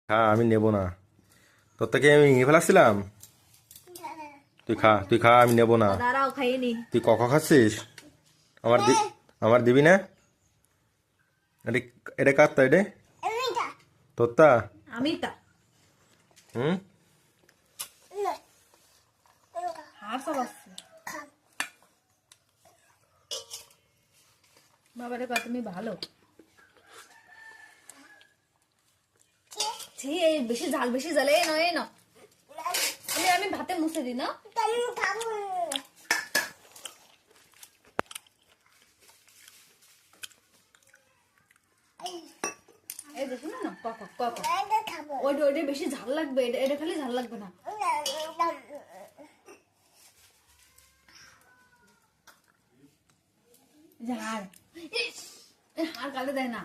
খা, আমি নেব না। তোর থেকে আমি নিয়ে ফেলাচ্ছিলাম। তুই খা, আমি নেব না। দাঁড়াও খাইয়ে নি। তুই খাচ্ছিস? আমার দিবি না? এটা এটা কার তা? এটা তোর তা? আমি তা হুম। হার সব আসছে। বাবারে কত তুমি ভালো। ছি, এই বেশি ঝাল এই নয় না। আমি ভাতে মুছে দিই না। এই দেখুন না ওইটা বেশি ঝাল লাগবে, এটা খালি ঝাল লাগবে না। হাড় কাটে দেয় না।